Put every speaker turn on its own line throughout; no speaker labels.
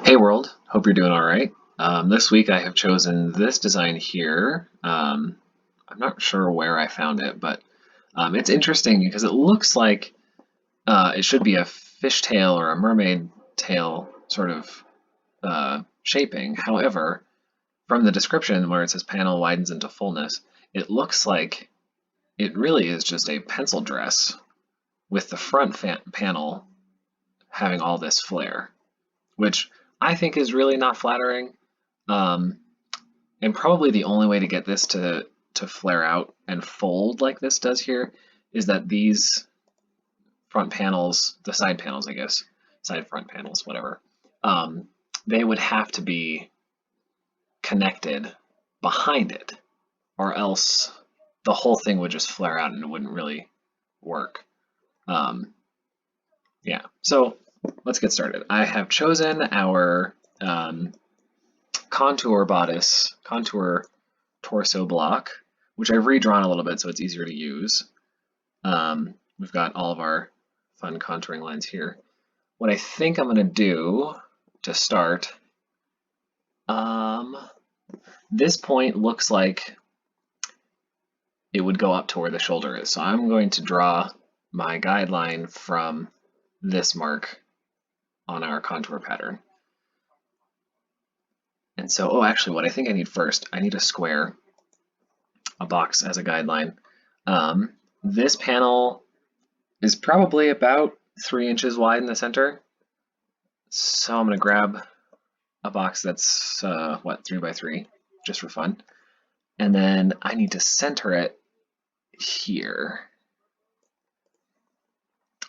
Hey world, hope you're doing all right. This week I have chosen this design here. I'm not sure where I found it, but it's interesting because it looks like it should be a fishtail or a mermaid tail sort of shaping. However, from the description where it says panel widens into fullness, it looks like it really is just a pencil dress with the front panel having all this flare, which I think is really not flattering. Um, and probably the only way to get this to flare out and fold like this does here is that these front panels, the side panels, I guess, side front panels, whatever, um, they would have to be connected behind it, or else the whole thing would just flare out and it wouldn't really work. Um, yeah, so let's get started. I have chosen our contour torso block, which I've redrawn a little bit so it's easier to use. We've got all of our fun contouring lines here. What I think I'm going to do to start, this point looks like it would go up to where the shoulder is. So I'm going to draw my guideline from this mark on our contour pattern. And so, oh, actually, what I think I need first, I need a square, a box as a guideline. This panel is probably about 3 inches wide in the center. So I'm going to grab a box that's, 3 by 3, just for fun. And then I need to center it here.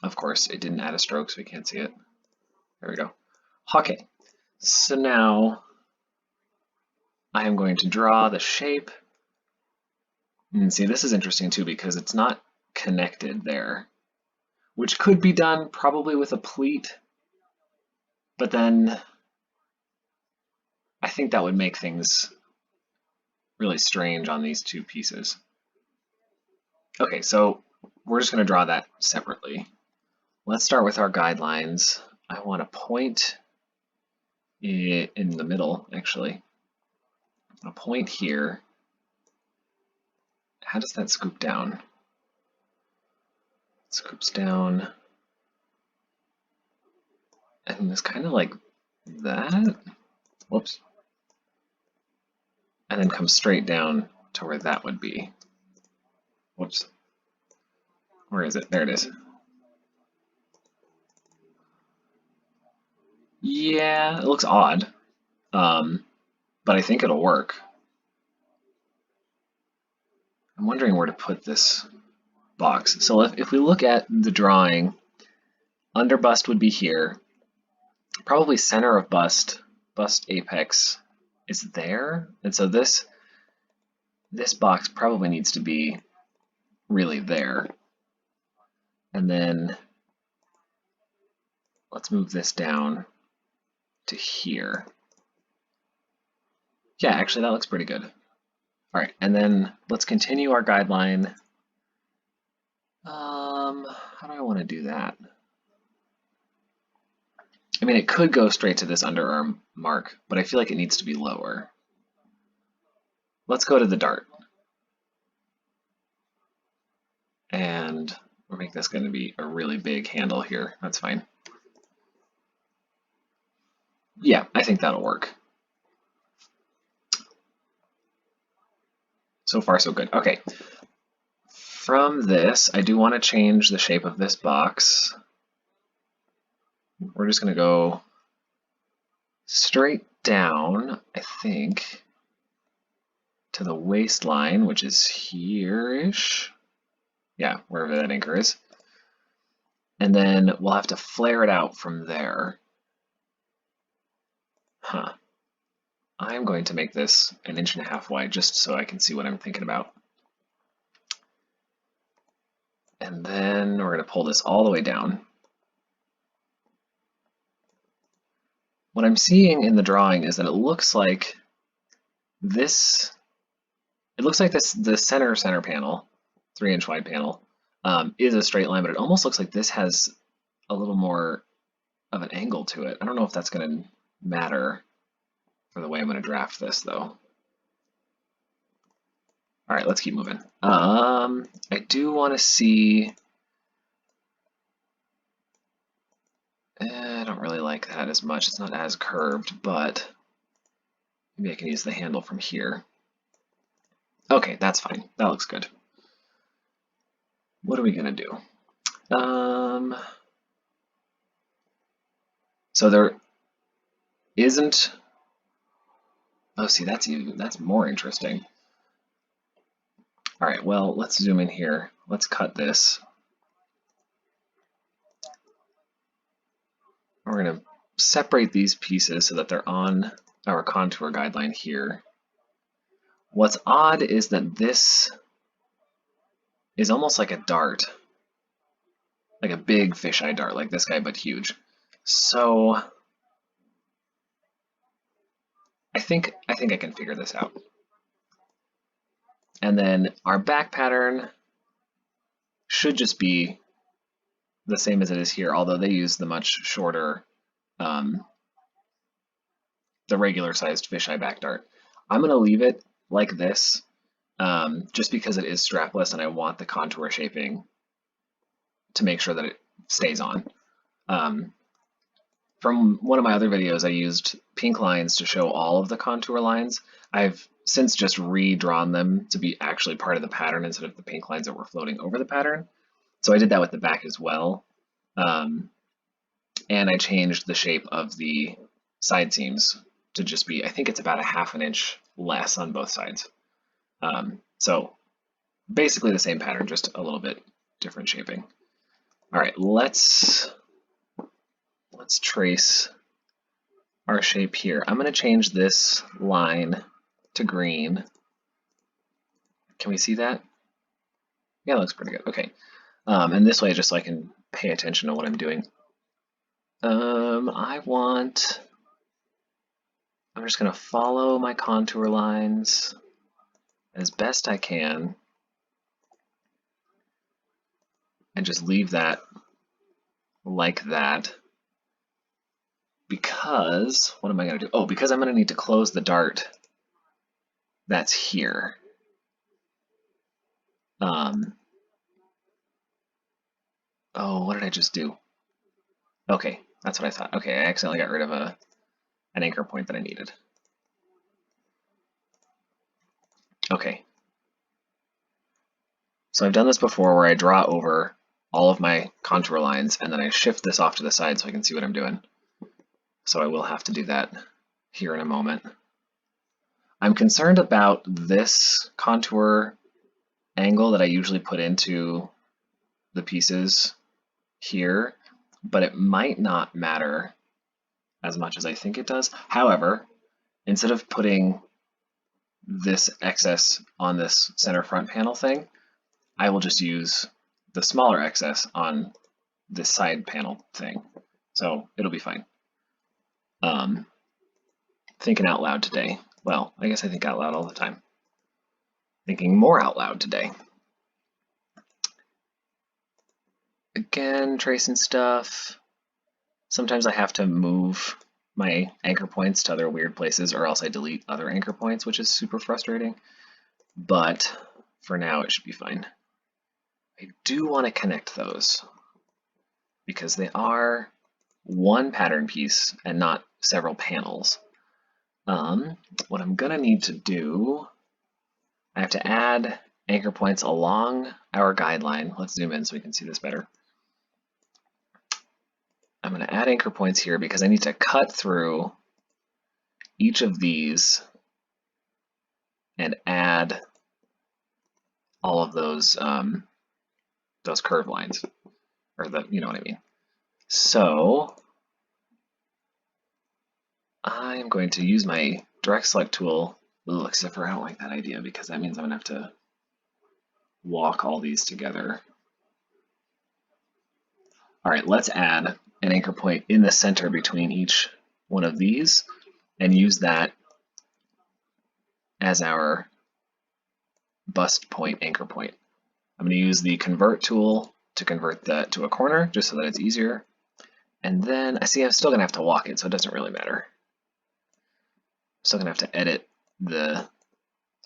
Of course, it didn't add a stroke, so we can't see it. There we go. Okay, so now I am going to draw the shape. And see, this is interesting too because it's not connected there, which could be done probably with a pleat, but then I think that would make things really strange on these two pieces. Okay, so we're just going to draw that separately. Let's start with our guidelines. I want a point in the middle, actually. A point here. How does that scoop down? It scoops down. And it's kind of like that. Whoops. And then comes straight down to where that would be. Whoops. Where is it? There it is. Yeah, it looks odd, but I think it'll work. I'm wondering where to put this box. So if we look at the drawing, under bust would be here. Probably center of bust apex is there. And so this box probably needs to be really there. And then let's move this down to here. Yeah, actually that looks pretty good. All right, and then let's continue our guideline. How do I want to do that? I mean, it could go straight to this underarm mark, but I feel like it needs to be lower. Let's go to the dart. And we'll make this going to be a really big handle here. That's fine. Yeah, I think that'll work. So far, so good. Okay. From this, I do want to change the shape of this box. We're just going to go straight down, I think, to the waistline, which is here-ish. Yeah, wherever that anchor is. And then we'll have to flare it out from there. Huh. I'm going to make this 1.5 inches wide just so I can see what I'm thinking about. And then we're going to pull this all the way down. What I'm seeing in the drawing is that it looks like this, the center panel, 3-inch wide panel, is a straight line, but it almost looks like this has a little more of an angle to it. I don't know if that's going to matter for the way I'm going to draft this, though. All right, let's keep moving. I do want to see. I don't really like that as much. It's not as curved, but maybe I can use the handle from here. Okay, that's fine. That looks good. What are we gonna do? So there isn't. Oh, see, that's more interesting. All right, well, let's zoom in here. Let's cut this. We're gonna separate these pieces so that they're on our contour guideline here. What's odd is that this is almost like a dart, like a big fisheye dart, like this guy, but huge. So I think I can figure this out. And then our back pattern should just be the same as it is here, although they use the much shorter, the regular sized fisheye back dart. I'm going to leave it like this just because it is strapless and I want the contour shaping to make sure that it stays on. From one of my other videos, I used pink lines to show all of the contour lines. I've since just redrawn them to be actually part of the pattern instead of the pink lines that were floating over the pattern. So I did that with the back as well. And I changed the shape of the side seams to just be, I think it's about a ½ an inch less on both sides. So basically the same pattern, just a little bit different shaping. All right, let's trace our shape here. I'm going to change this line to green. Can we see that? Yeah, it looks pretty good. Okay. And this way, just so I can pay attention to what I'm doing. I'm just going to follow my contour lines as best I can and just leave that like that. Because, what am I going to do? Oh, because I'm going to need to close the dart that's here. Oh, what did I just do? Okay, that's what I thought. Okay, I accidentally got rid of an anchor point that I needed. Okay. So I've done this before where I draw over all of my contour lines and then I shift this off to the side so I can see what I'm doing. So I will have to do that here in a moment. I'm concerned about this contour angle that I usually put into the pieces here, but it might not matter as much as I think it does. However, instead of putting this excess on this center front panel thing, I will just use the smaller excess on this side panel thing. So it'll be fine. Thinking out loud today. Well, I guess I think out loud all the time. Thinking more out loud today. Again, tracing stuff. Sometimes I have to move my anchor points to other weird places or else I delete other anchor points, which is super frustrating. But for now, it should be fine. I do want to connect those because they are one pattern piece and not several panels. What I'm gonna need to do, I have to add anchor points along our guideline. Let's zoom in so we can see this better. I'm gonna add anchor points here because I need to cut through each of these and add all of those curved lines, or you know what I mean. So I'm going to use my direct select tool. Ooh, except for I don't like that idea because that means I'm gonna have to walk all these together. All right, let's add an anchor point in the center between each one of these and use that as our bust point anchor point. I'm going to use the convert tool to convert that to a corner just so that it's easier. And then I see I'm still going to have to walk it, so it doesn't really matter. still gonna have to edit the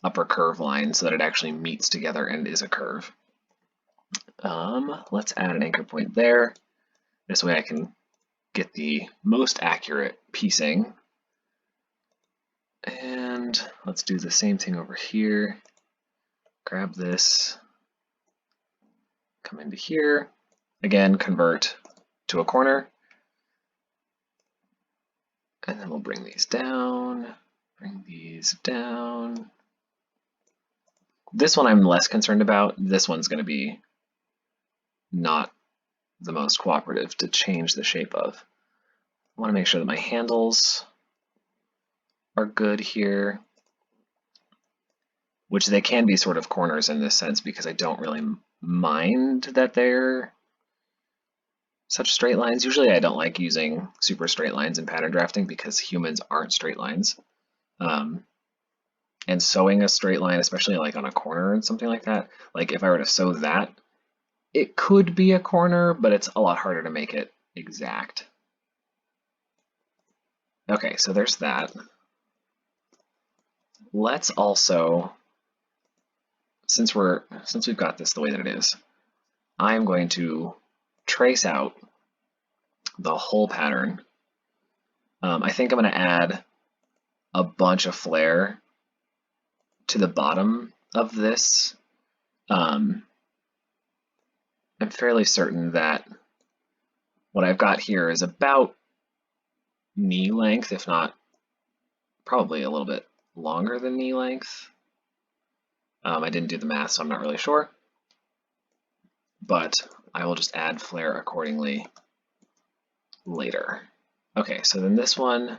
upper curve line so that it actually meets together and is a curve. Let's add an anchor point there. This way I can get the most accurate piecing. And let's do the same thing over here. Grab this, come into here, again, convert to a corner. And then we'll bring these down, bring these down. This one I'm less concerned about. This one's going to be not the most cooperative to change the shape of. I want to make sure that my handles are good here, which they can be sort of corners in this sense because I don't really mind that they're such straight lines. Usually I don't like using super straight lines in pattern drafting because humans aren't straight lines. And sewing a straight line, especially like on a corner and something like that, like if I were to sew that, it could be a corner, but it's a lot harder to make it exact. Okay, so there's that. Let's also, since we've got this the way that it is, I'm going to trace out the whole pattern. I think I'm going to add a bunch of flare to the bottom of this. I'm fairly certain that what I've got here is about knee length, if not probably a little bit longer than knee length. I didn't do the math, so I'm not really sure. But I will just add flare accordingly later. Okay, so then this one,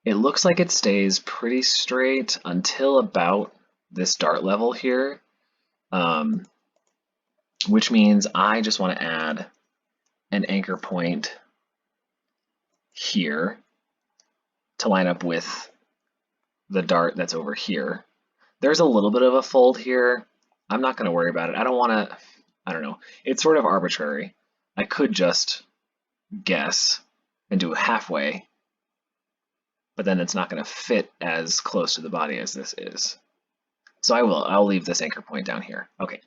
it looks like it stays pretty straight until about this dart level here, which means I just want to add an anchor point here to line up with the dart that's over here. There's a little bit of a fold here. I'm not going to worry about it. I don't want to, I don't know. It's sort of arbitrary. I could just guess and do halfway, but then it's not going to fit as close to the body as this is. So I'll leave this anchor point down here. Okay,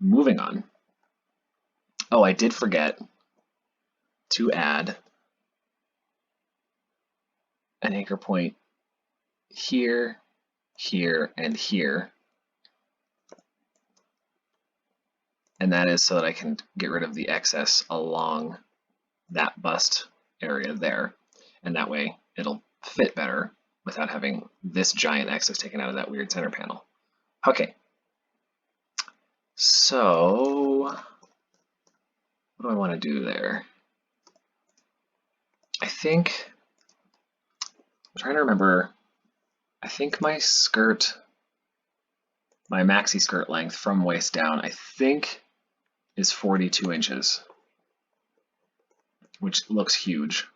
moving on. Oh, I did forget to add an anchor point here, here, and here. And that is so that I can get rid of the excess along that bust area there. And that way it'll fit better without having this giant excess taken out of that weird center panel. Okay. So what do I want to do there? I think, I'm trying to remember, I think my skirt, my maxi skirt length from waist down, I think is 42 inches, which looks huge.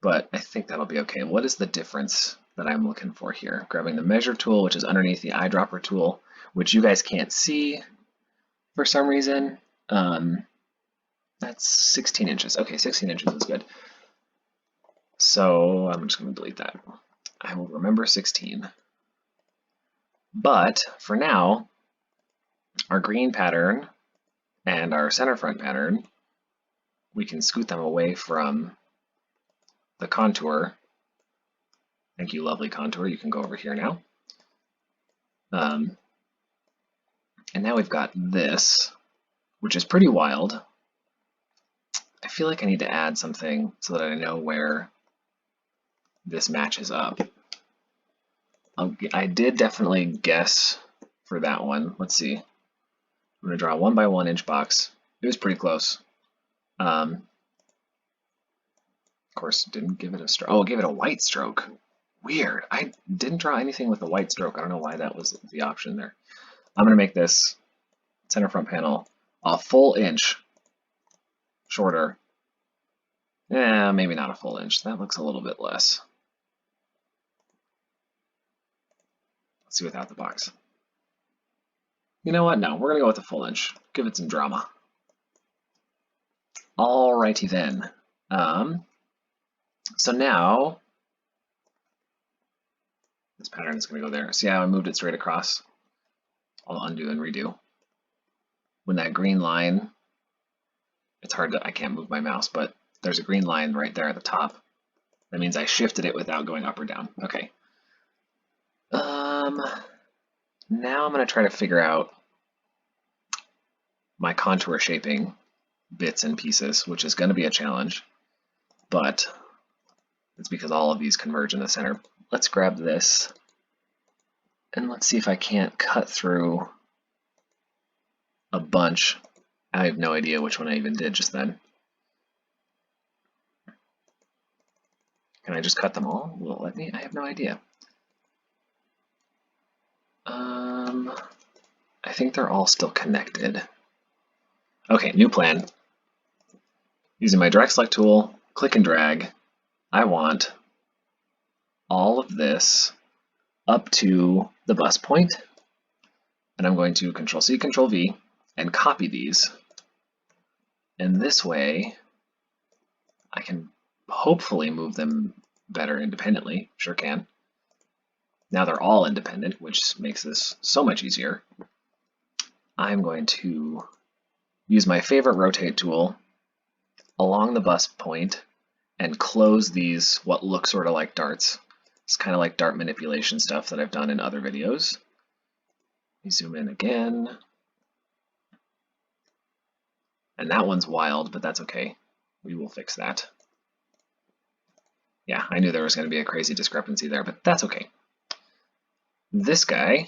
But I think that'll be okay. What is the difference that I'm looking for here? Grabbing the measure tool, which is underneath the eyedropper tool, which you guys can't see for some reason. That's 16 inches. Okay, 16 inches is good. So I'm just going to delete that. I will remember 16. But for now, our green pattern and our center front pattern, we can scoot them away from the contour. Thank you, lovely contour. You can go over here now. And now we've got this, which is pretty wild. I feel like I need to add something so that I know where this matches up. I did definitely guess for that one. Let's see. I'm going to draw a 1 by 1 inch box. It was pretty close. Of course, didn't give it a stroke. Oh, give it a white stroke. Weird. I didn't draw anything with a white stroke. I don't know why that was the option there. I'm going to make this center front panel a full inch shorter. Yeah, maybe not a full inch. That looks a little bit less. Let's see without the box. You know what? No, we're going to go with a full inch. Give it some drama. Alrighty then. So now this pattern is going to go there. See how I moved it straight across? I'll undo and redo. When that green line, it's hard to, I can't move my mouse, but there's a green line right there at the top. That means I shifted it without going up or down. Okay. Now I'm going to try to figure out my contour shaping bits and pieces, which is going to be a challenge, but it's because all of these converge in the center. Let's grab this and let's see if I can't cut through a bunch. I have no idea which one I even did just then. Can I just cut them all? Will it let me? I have no idea. I think they're all still connected. Okay, new plan. Using my direct select tool, click and drag. I want all of this up to the bus point, and I'm going to Control C, Control V, and copy these. And this way, I can hopefully move them better independently. Sure can. Now they're all independent, which makes this so much easier. I'm going to use my favorite rotate tool along the bus point and close these, what look sort of like darts. It's kind of like dart manipulation stuff that I've done in other videos. Let me zoom in again. And that one's wild, but that's okay. We will fix that. Yeah, I knew there was going to be a crazy discrepancy there, but that's okay. This guy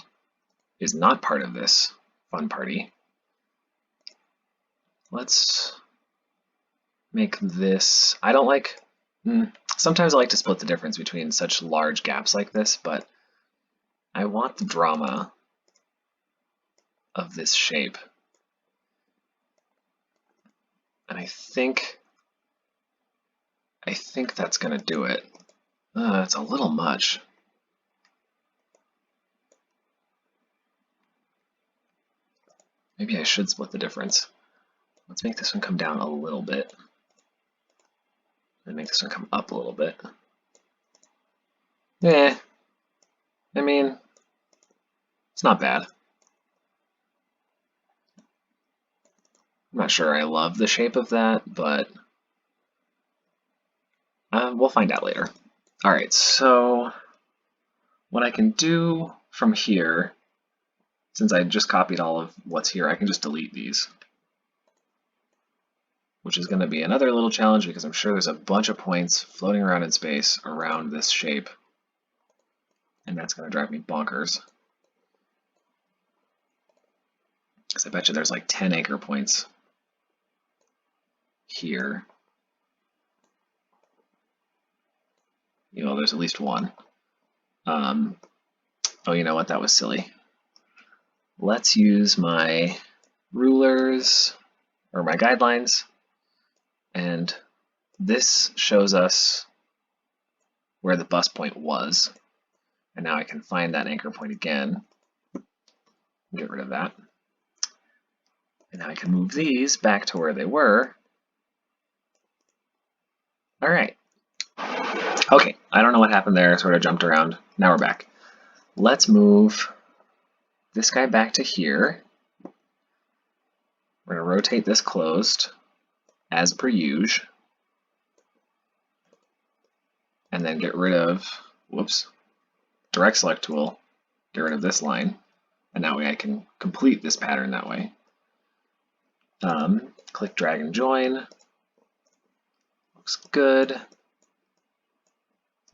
is not part of this fun party. Let's make this, I don't like, sometimes I like to split the difference between such large gaps like this, but I want the drama of this shape. And I think that's going to do it. It's a little much. Maybe I should split the difference. Let's make this one come down a little bit. And make this one come up a little bit. I mean, it's not bad. I'm not sure I love the shape of that, but we'll find out later. All right, so what I can do from here, since I just copied all of what's here, I can just delete these, which is going to be another little challenge because I'm sure there's a bunch of points floating around in space around this shape, and that's going to drive me bonkers. Because I bet you there's like 10 anchor points here. You know, there's at least one. Oh, you know what? That was silly. Let's use my rulers or my guidelines, and this shows us where the bus point was. And now I can find that anchor point again. Get rid of that. And now I can move these back to where they were. All right. Okay, I don't know what happened there, sort of jumped around. Now we're back. Let's move this guy back to here. We're going to rotate this closed as per usual. And then get rid of, whoops, direct select tool, get rid of this line. And that way I can complete this pattern that way. Click drag and join. Looks good.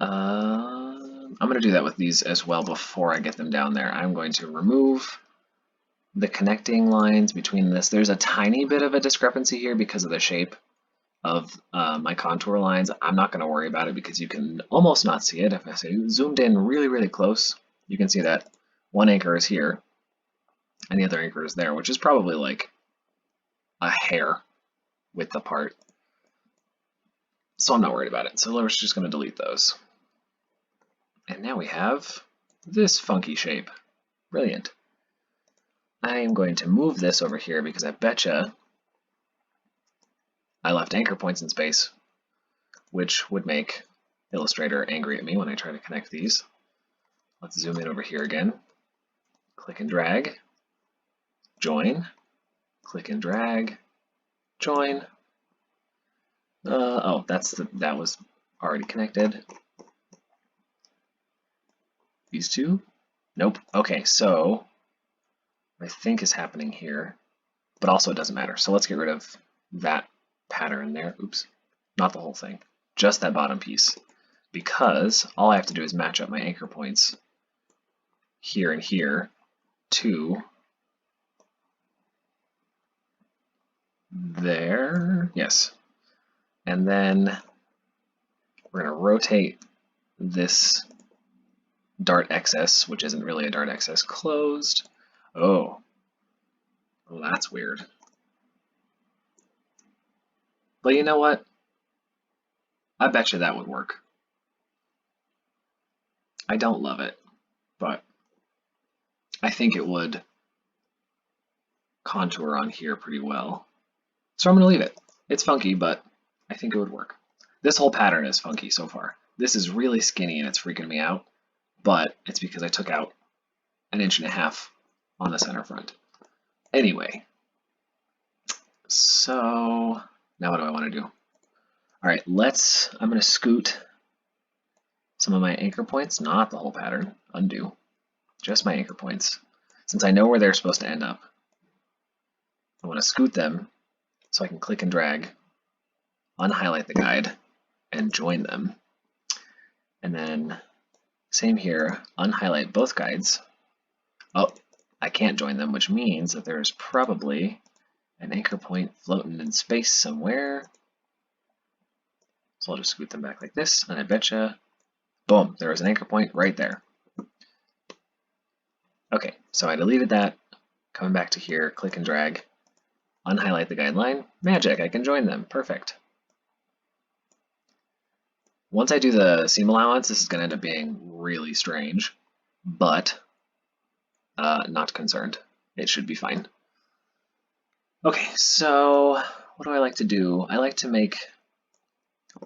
I'm going to do that with these as well before I get them down there. I'm going to remove the connecting lines between this. There's a tiny bit of a discrepancy here because of the shape of my contour lines. I'm not going to worry about it because you can almost not see it. If I say zoomed in really, really close, you can see that one anchor is here and the other anchor is there, which is probably like a hair width apart. So I'm not worried about it. So we're just going to delete those. And now we have this funky shape. Brilliant. I am going to move this over here because I betcha I left anchor points in space, which would make Illustrator angry at me when I try to connect these. Let's zoom in over here again. Click and drag, join, click and drag, join. Oh, that was already connected. These two? Nope. Okay, so what I think is happening here, but also it doesn't matter. So let's get rid of that pattern there. Oops, not the whole thing, just that bottom piece, because all I have to do is match up my anchor points here and here to there. Yes. And then we're going to rotate this dart excess, which isn't really a dart excess, closed. Oh, well, that's weird. But you know what? I bet you that would work. I don't love it, but I think it would contour on here pretty well. So I'm going to leave it. It's funky, but I think it would work. This whole pattern is funky so far. This is really skinny and it's freaking me out, but it's because I took out 1.5 inches on the center front. Anyway, so now what do I want to do? All right, I'm going to scoot some of my anchor points, not the whole pattern, undo, just my anchor points. Since I know where they're supposed to end up, I want to scoot them so I can click and drag, unhighlight the guide, and join them. And then same here, unhighlight both guides. Oh, I can't join them, which means that there's probably an anchor point floating in space somewhere. So I'll just scoot them back like this, and I betcha, boom, there was an anchor point right there. Okay, so I deleted that, coming back to here, click and drag, unhighlight the guideline, magic, I can join them, perfect. Once I do the seam allowance, this is going to end up being really strange, but not concerned. It should be fine. Okay, so what do I like to do? I like to make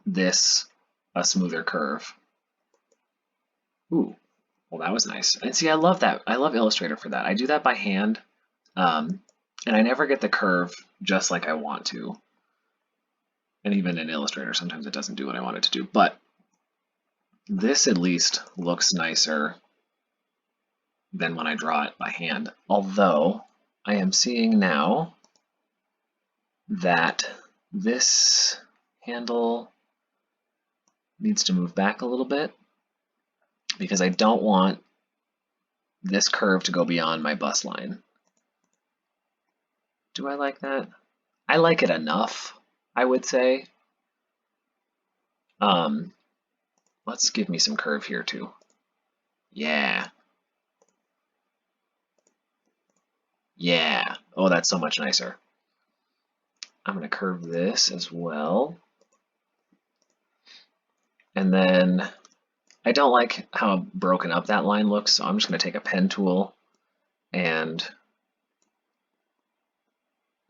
this a smoother curve. Ooh, well that was nice. And see, I love that. I love Illustrator for that. I do that by hand, and I never get the curve just like I want to. And even in Illustrator, sometimes it doesn't do what I want it to do. But this at least looks nicer than when I draw it by hand. Although I am seeing now that this handle needs to move back a little bit because I don't want this curve to go beyond my bust line. Do I like that? I like it enough, I would say. Let's give me some curve here too. Yeah. Yeah. Oh, that's so much nicer. I'm going to curve this as well. And then I don't like how broken up that line looks, so I'm just going to take a pen tool and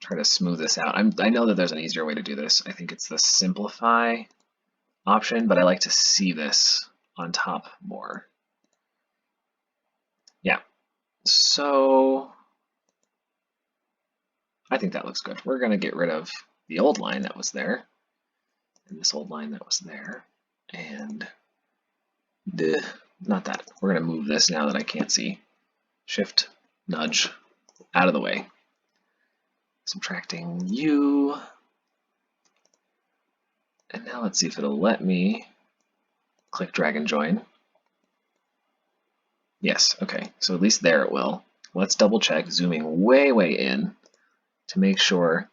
try to smooth this out. I know that there's an easier way to do this. I think it's the simplify option, but I like to see this on top more. Yeah, so I think that looks good. We're going to get rid of the old line that was there, and this old line that was there, and not that. We're going to move this now that I can't see. Shift, nudge, out of the way. Subtracting U. And now let's see if it'll let me click, drag, and join. Yes, okay, so at least there it will. Let's double check, zooming way, way in to make sure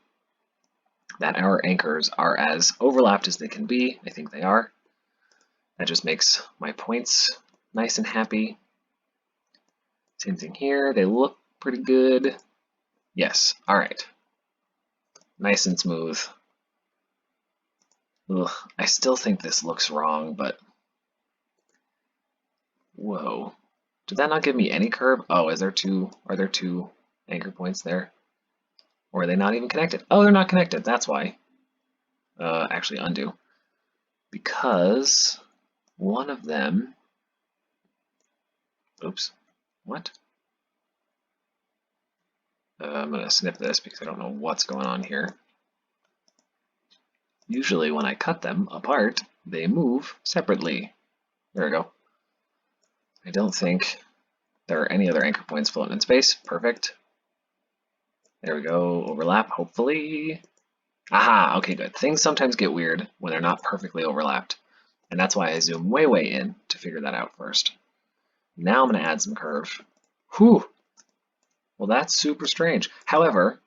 that our anchors are as overlapped as they can be. I think they are. That just makes my points nice and happy. Same thing here, they look pretty good. Yes, all right. Nice and smooth. Ugh, I still think this looks wrong, but whoa. Did that not give me any curve? Oh, are there two anchor points there? Or are they not even connected? Oh, they're not connected, that's why. Actually undo. Because one of them, oops, what? I'm going to snip this because I don't know what's going on here. Usually when I cut them apart, they move separately. There we go. I don't think there are any other anchor points floating in space. Perfect. There we go. Overlap, hopefully. Aha, okay, good. Things sometimes get weird when they're not perfectly overlapped. And that's why I zoom way, way in to figure that out first. Now I'm going to add some curve. Whew! Well, that's super strange. However,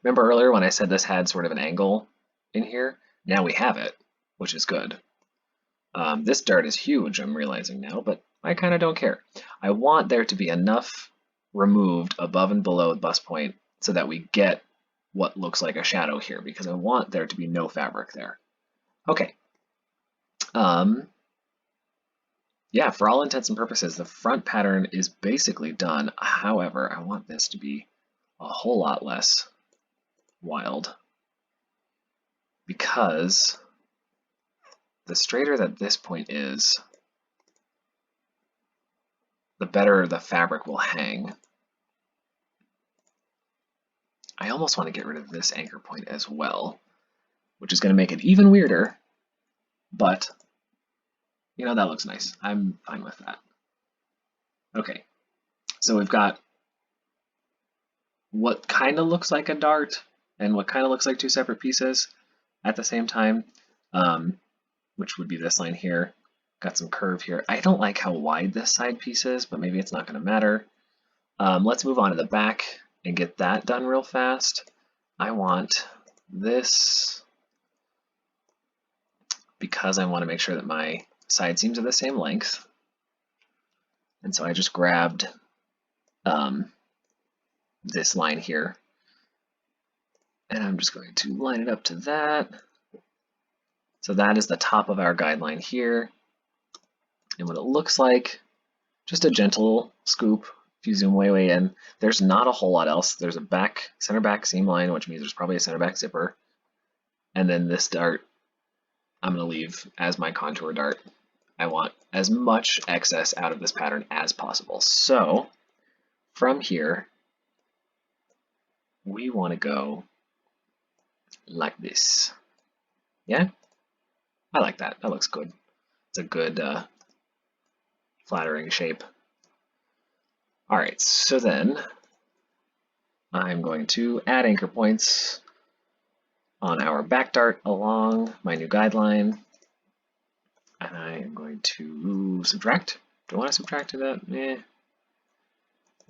remember earlier when I said this had sort of an angle in here? Now we have it, which is good. This dart is huge, I'm realizing now, but I kind of don't care. I want there to be enough removed above and below the bus point so that we get what looks like a shadow here, because I want there to be no fabric there. Okay. Yeah, for all intents and purposes, the front pattern is basically done. However, I want this to be a whole lot less wild, because the straighter that this point is, the better the fabric will hang. I almost want to get rid of this anchor point as well, which is going to make it even weirder, but you know, that looks nice. I'm fine with that. Okay, so we've got what kind of looks like a dart and what kind of looks like two separate pieces at the same time, which would be this line here. Got some curve here. I don't like how wide this side piece is, but maybe it's not going to matter. Let's move on to the back and get that done real fast. I want this, because I want to make sure that my side seams are the same length. And so I just grabbed this line here, and I'm just going to line it up to that. So that is the top of our guideline here. And what it looks like, just a gentle scoop. If you zoom way, way in, there's not a whole lot else. There's a center back seam line, which means there's probably a center back zipper. And then this dart, I'm going to leave as my contour dart. I want as much excess out of this pattern as possible. So from here, we want to go like this. Yeah, I like that. That looks good. It's a good flattering shape. All right, so then I'm going to add anchor points on our back dart along my new guideline. And I am going to subtract. Do I want to subtract to that?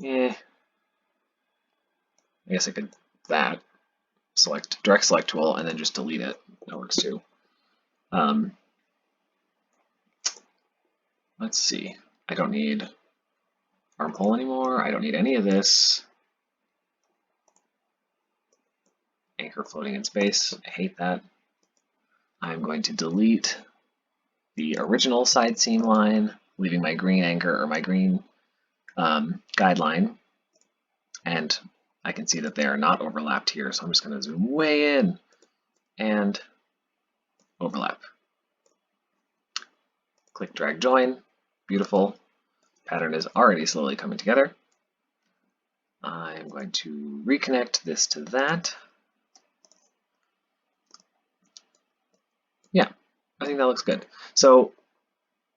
I guess I could that. Select direct select tool and then just delete it. That works too. Let's see. I don't need armhole anymore. I don't need any of this. Anchor floating in space. I hate that. I'm going to delete the original side seam line, leaving my green anchor or my green guideline. And I can see that they are not overlapped here, so I'm just going to zoom way in and overlap. Click, drag, join. Beautiful. Pattern is already slowly coming together. I'm going to reconnect this to that. Yeah, I think that looks good. So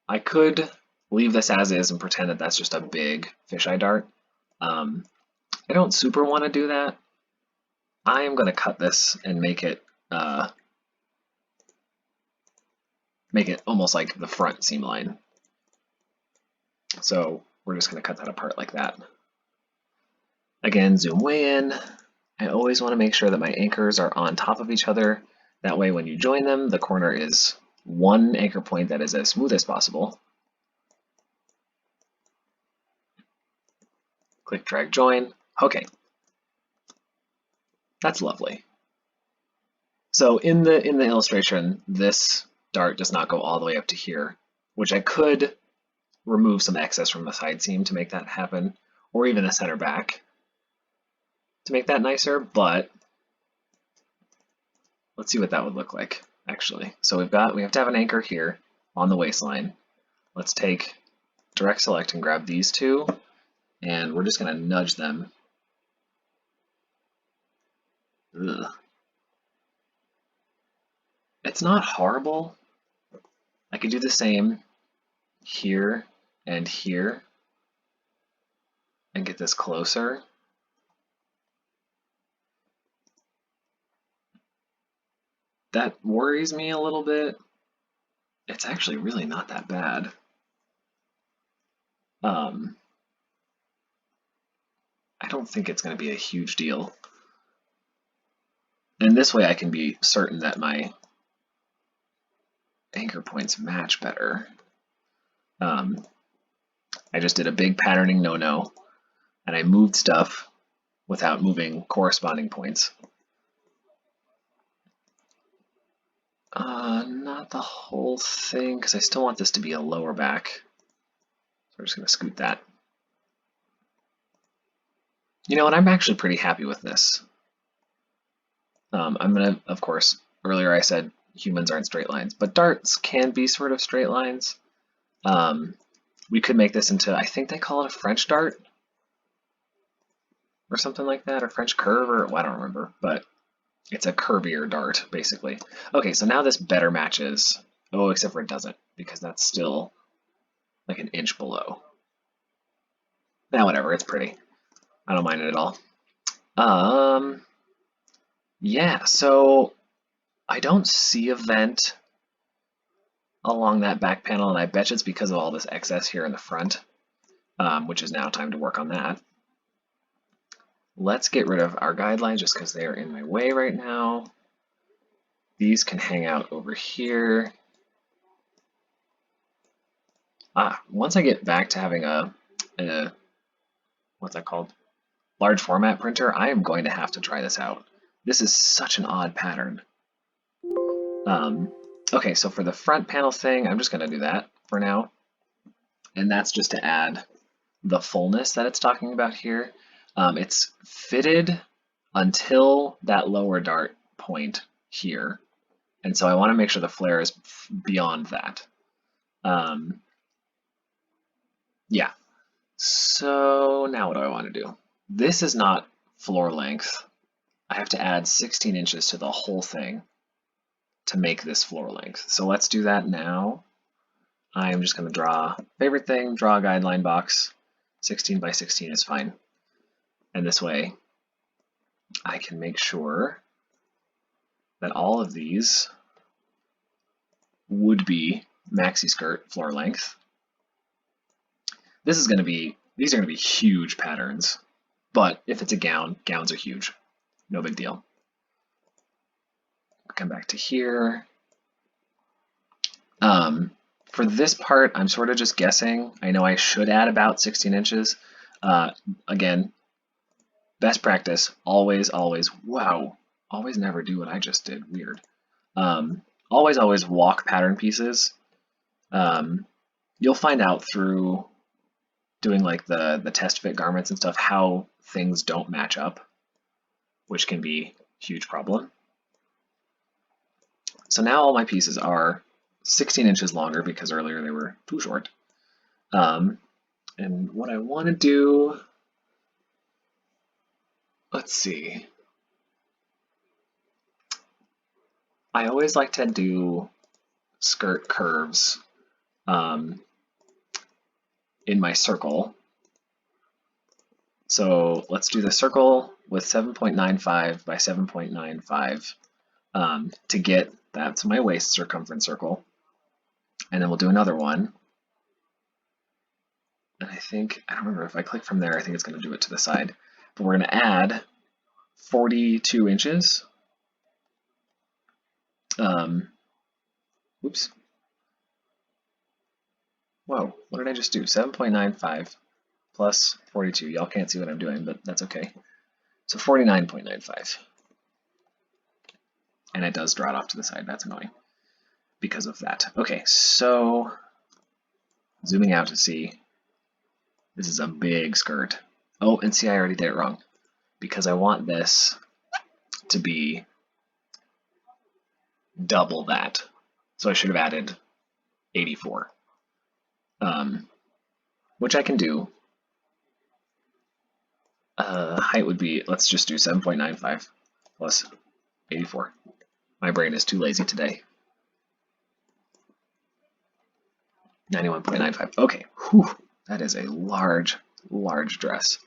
I could leave this as is and pretend that that's just a big fisheye dart. I don't super want to do that. I am going to cut this and make it almost like the front seam line. So we're just going to cut that apart like that. Again, zoom way in. I always want to make sure that my anchors are on top of each other. That way when you join them, the corner is one anchor point that is as smooth as possible. Click, drag, join. Okay. That's lovely. So in the illustration, this dart does not go all the way up to here, which I could remove some excess from the side seam to make that happen, or even the center back to make that nicer, but let's see what that would look like, actually. So we have to have an anchor here on the waistline. let's take direct select and grab these two, and we're just going to nudge them. Ugh. It's not horrible. I could do the same here and here and get this closer. That worries me a little bit. It's actually really not that bad. I don't think it's going to be a huge deal. And this way I can be certain that my anchor points match better. I just did a big patterning no-no, and I moved stuff without moving corresponding points. Not the whole thing, because I still want this to be a lower back. So we're just going to scoot that. You know what, I'm actually pretty happy with this. I'm going to, of course, earlier I said humans aren't straight lines, but darts can be sort of straight lines. We could make this into, I think they call it a French dart or something like that, or French curve, or well, I don't remember, but it's a curvier dart, basically. Okay, so now this better matches. Oh, except for it doesn't, because that's still like an inch below. Now, whatever, it's pretty. I don't mind it at all. Yeah, so I don't see a vent along that back panel, and I bet it's because of all this excess here in the front, which is now time to work on that. Let's get rid of our guidelines just because they are in my way right now. These can hang out over here. Once I get back to having a what's that called? Large format printer, I am going to have to try this out. This is such an odd pattern. Okay, so for the front panel thing, I'm just going to do that for now. And that's just to add the fullness that it's talking about here. It's fitted until that lower dart point here. And so I want to make sure the flare is beyond that. Yeah. So now what do I want to do? This is not floor length. I have to add 16 inches to the whole thing to make this floor length. So let's do that now. I'm just going to draw favorite thing, draw a guideline box. 16 by 16 is fine. And this way I can make sure that all of these would be maxi skirt floor length. These are going to be huge patterns, but if it's a gown, gowns are huge. No big deal. Come back to here. For this part, I'm sort of just guessing. I know I should add about 16 inches. Again, best practice, always, wow, always never do what I just did, weird. Always walk pattern pieces. You'll find out through doing like the test fit garments and stuff how things don't match up, which can be a huge problem. So now all my pieces are 16 inches longer because earlier they were too short. And what I want to do, let's see. I always like to do skirt curves in my circle. So let's do the circle with 7.95 by 7.95 to get that to my waist circumference circle. And then we'll do another one. And I don't remember if I click from there, I think it's going to do it to the side. But we're going to add 42 inches. Whoops. Whoa, what did I just do? 7.95 plus 42. Y'all can't see what I'm doing, but that's okay. So 49.95. And it does draw it off to the side. That's annoying because of that. Okay, so zooming out to see, this is a big skirt. Oh, and see, I already did it wrong because I want this to be double that. So I should have added 84. which I can do. Height would be, let's just do 7.95 plus 84. My brain is too lazy today. 91.95. Okay, whew, that is a large, large dress.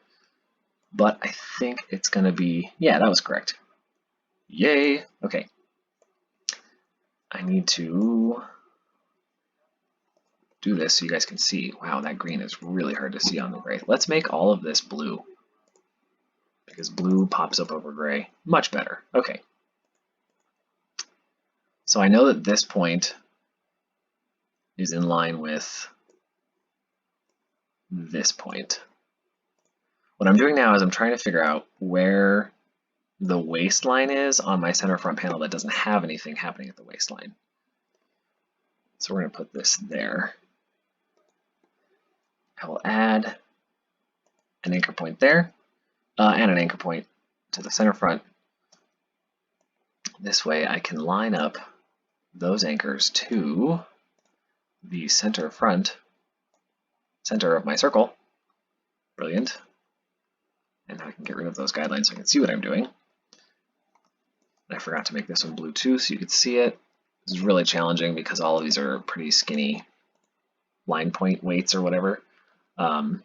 But I think it's going to be, yeah, that was correct. Yay! Okay. I need to do this so you guys can see. Wow, that green is really hard to see on the gray. Let's make all of this blue, because blue pops up over gray. Much better. Okay. So I know that this point is in line with this point. What I'm doing now is I'm trying to figure out where the waistline is on my center front panel that doesn't have anything happening at the waistline. So we're going to put this there. I will add an anchor point there and an anchor point to the center front. This way I can line up those anchors to the center of my circle. Brilliant. And I can get rid of those guidelines so I can see what I'm doing. I forgot to make this one blue too so you could see it. This is really challenging because all of these are pretty skinny line point weights or whatever. It's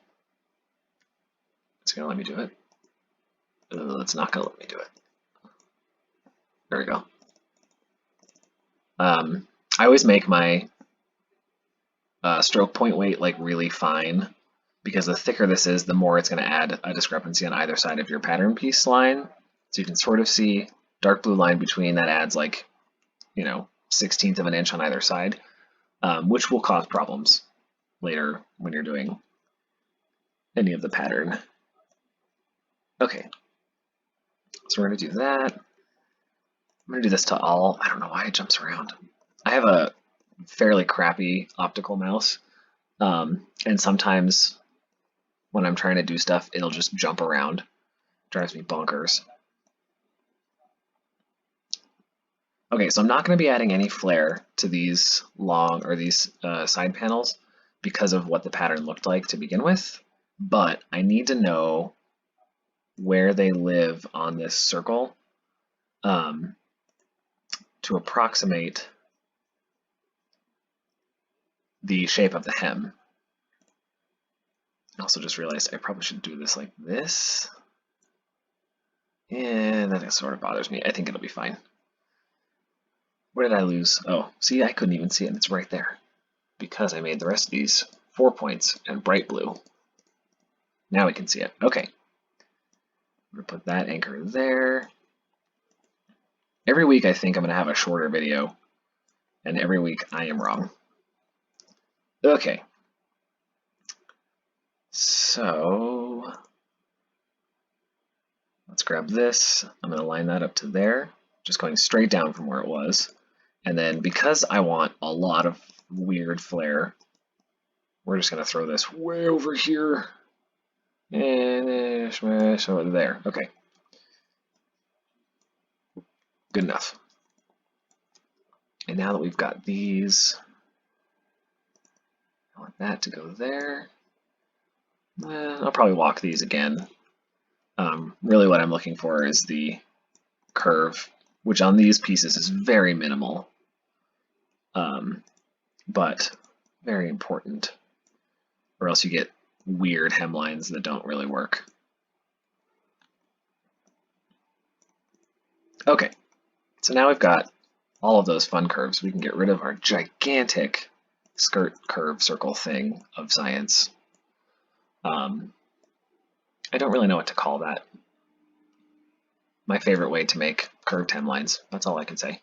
going to let me do it. It's not going to let me do it. There we go. I always make my stroke point weight like really fine, because the thicker this is, the more it's going to add a discrepancy on either side of your pattern piece line. So you can sort of see dark blue line between that adds like, 1/16 of an inch on either side, which will cause problems later when you're doing any of the pattern. Okay, so we're going to do that. I'm going to do this to all. I don't know why it jumps around. I have a fairly crappy optical mouse, and sometimes when I'm trying to do stuff, it'll just jump around. It drives me bonkers. Okay, so I'm not going to be adding any flare to these side panels because of what the pattern looked like to begin with, but I need to know where they live on this circle to approximate the shape of the hem. I also just realized I probably should do this like this. And that sort of bothers me. I think it'll be fine. Where did I lose? Oh, see, I couldn't even see it. It's right there because I made the rest of these 4 points and bright blue. Now we can see it. Okay. I'm going to put that anchor there. Every week I think I'm going to have a shorter video, and every week I am wrong. Okay. So let's grab this. I'm going to line that up to there, just going straight down from where it was. And then because I want a lot of weird flare, we're just going to throw this way over here. And smash over there. Okay. Good enough. And now that we've got these, I want that to go there. I'll probably walk these again. Really what I'm looking for is the curve, which on these pieces is very minimal, but very important, or else you get weird hemlines that don't really work. Okay, so now we've got all of those fun curves. We can get rid of our gigantic skirt curve circle thing of science. I don't really know what to call that. My favorite way to make curved hemlines. That's all I can say.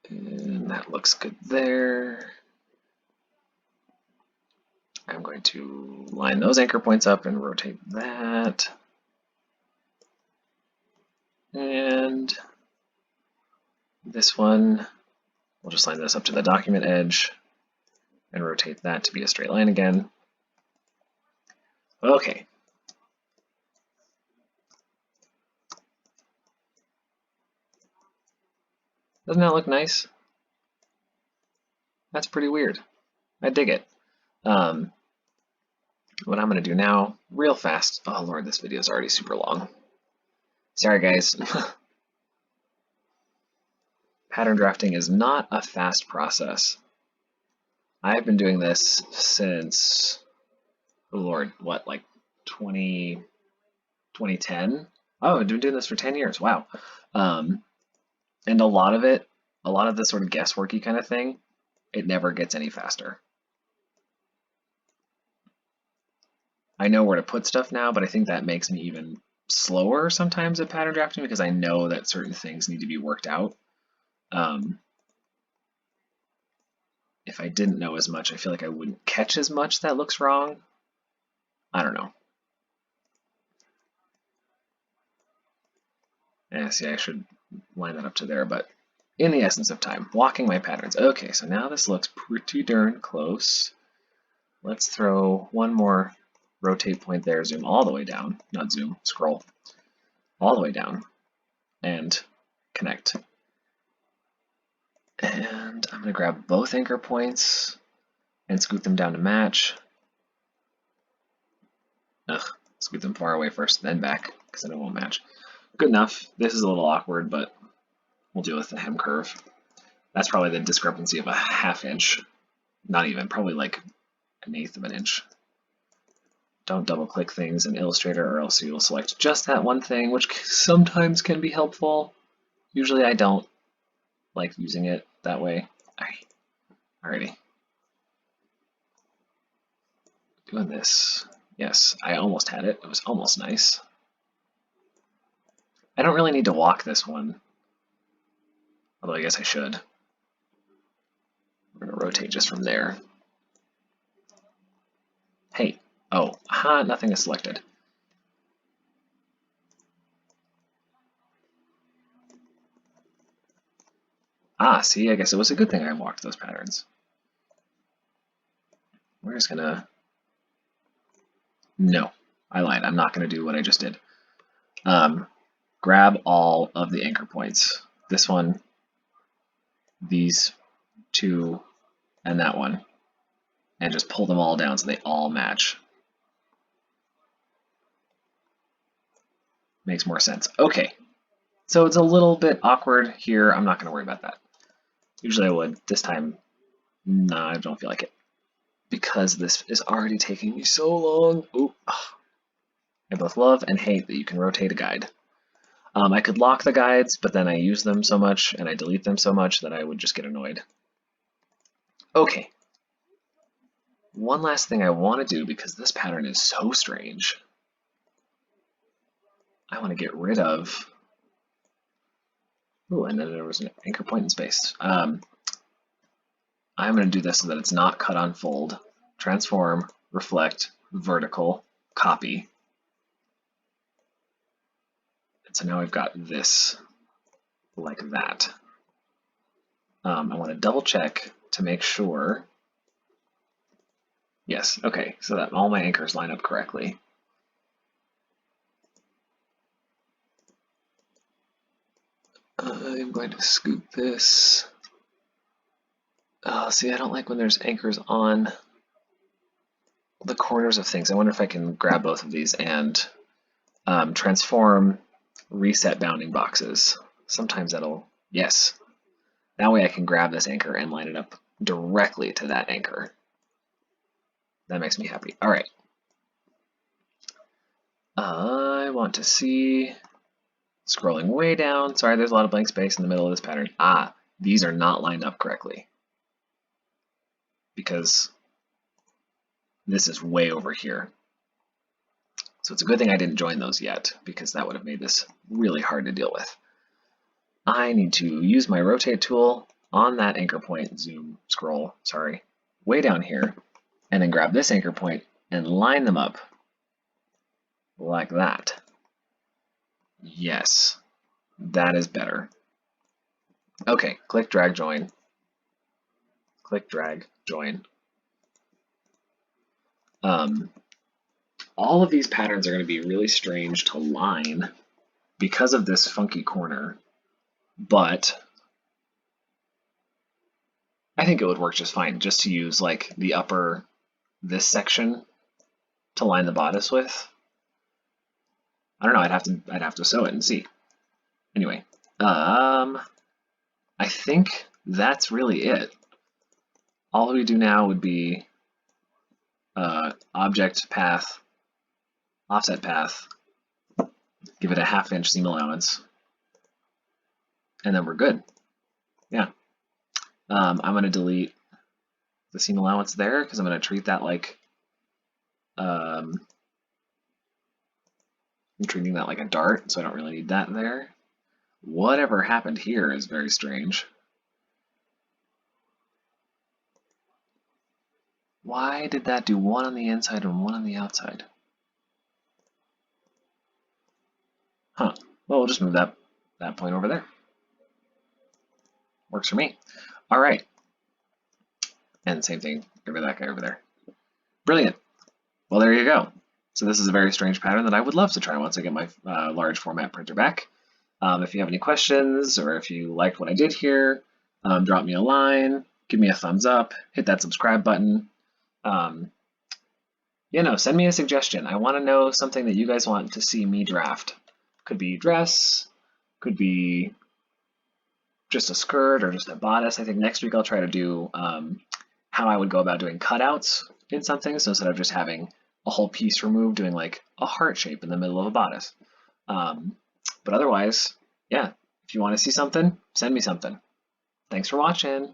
And that looks good there. I'm going to line those anchor points up and rotate that. And this one, we'll just line this up to the document edge and rotate that to be a straight line again. Okay. Doesn't that look nice? That's pretty weird. I dig it. What I'm going to do now, real fast. Oh Lord, this video is already super long. Sorry guys. Pattern drafting is not a fast process. I've been doing this since, oh Lord, what, like 2010? Oh, I've been doing this for 10 years. Wow. And a lot of the sort of guessworky kind of thing, it never gets any faster. I know where to put stuff now, but I think that makes me even slower sometimes at pattern drafting because I know that certain things need to be worked out. If I didn't know as much, I feel like I wouldn't catch as much that looks wrong. I don't know. Yeah, see, I should line that up to there, but in the essence of time, blocking my patterns. Okay, so now this looks pretty darn close. Let's throw one more rotate point there, zoom all the way down, not zoom, scroll, all the way down, and connect. And I'm going to grab both anchor points and scoot them down to match. Scoot them far away first, then back, because then it won't match. Good enough. This is a little awkward, but we'll deal with the hem curve. That's probably the discrepancy of a ½ inch. Not even, probably like an eighth of an inch. Don't double click things in Illustrator or else you'll select just that one thing, which sometimes can be helpful. Usually I don't like using it that way. Alrighty. Doing this. Yes, I almost had it. It was almost nice. I don't really need to walk this one, although I guess I should. We're going to rotate just from there. Hey, oh, aha, nothing is selected. Ah, see, I guess it was a good thing I walked those patterns. We're just gonna, no, I lied. I'm not gonna do what I just did. Grab all of the anchor points. This one, these two, and that one, and just pull them all down so they all match. Makes more sense. Okay, so it's a little bit awkward here. I'm not gonna worry about that. Usually I would. This time, nah, I don't feel like it. Because this is already taking me so long. Ooh. I both love and hate that you can rotate a guide. I could lock the guides, but then I use them so much and I delete them so much that I would just get annoyed. Okay. One last thing I want to do, because this pattern is so strange. I want to get rid of... Ooh, and then there was an anchor point in space. I'm going to do this so that it's not cut on fold. Transform, reflect, vertical, copy. And so now I've got this like that. I want to double check to make sure. Yes, okay, so that all my anchors line up correctly. I'm going to scoot this. See, I don't like when there's anchors on the corners of things. I wonder if I can grab both of these and transform reset bounding boxes. Sometimes that'll, yes. That way I can grab this anchor and line it up directly to that anchor. That makes me happy. All right. I want to see, scrolling way down. Sorry, there's a lot of blank space in the middle of this pattern. Ah, these are not lined up correctly because this is way over here. So it's a good thing I didn't join those yet because that would have made this really hard to deal with. I need to use my rotate tool on that anchor point, zoom, scroll, sorry, way down here, and then grab this anchor point and line them up like that. Yes, that is better. Okay, click, drag, join. Click, drag, join. All of these patterns are going to be really strange to line because of this funky corner, but I think it would work just fine just to use like the upper this section to line the bodice with. I don't know. I'd have to sew it and see. Anyway, I think that's really it. All we do now would be object path, offset path, give it a 1/2 inch seam allowance, and then we're good. Yeah. I'm going to delete the seam allowance there because I'm going to treat that like I'm treating that like a dart, so I don't really need that there. Whatever happened here is very strange. Why did that do one on the inside and one on the outside? Huh. Well, we'll just move that point over there. Works for me. All right. And same thing, give her that guy over there. Brilliant. Well, there you go. So this is a very strange pattern that I would love to try once I get my large format printer back. If you have any questions or if you liked what I did here, drop me a line, give me a thumbs up, hit that subscribe button. Send me a suggestion. I want to know something that you guys want to see me draft. Could be dress, could be just a skirt or just a bodice. I think next week I'll try to do how I would go about doing cutouts in something. So instead of just having a whole piece removed, doing like a heart shape in the middle of a bodice. But otherwise, yeah, if you want to see something, send me something. Thanks for watching.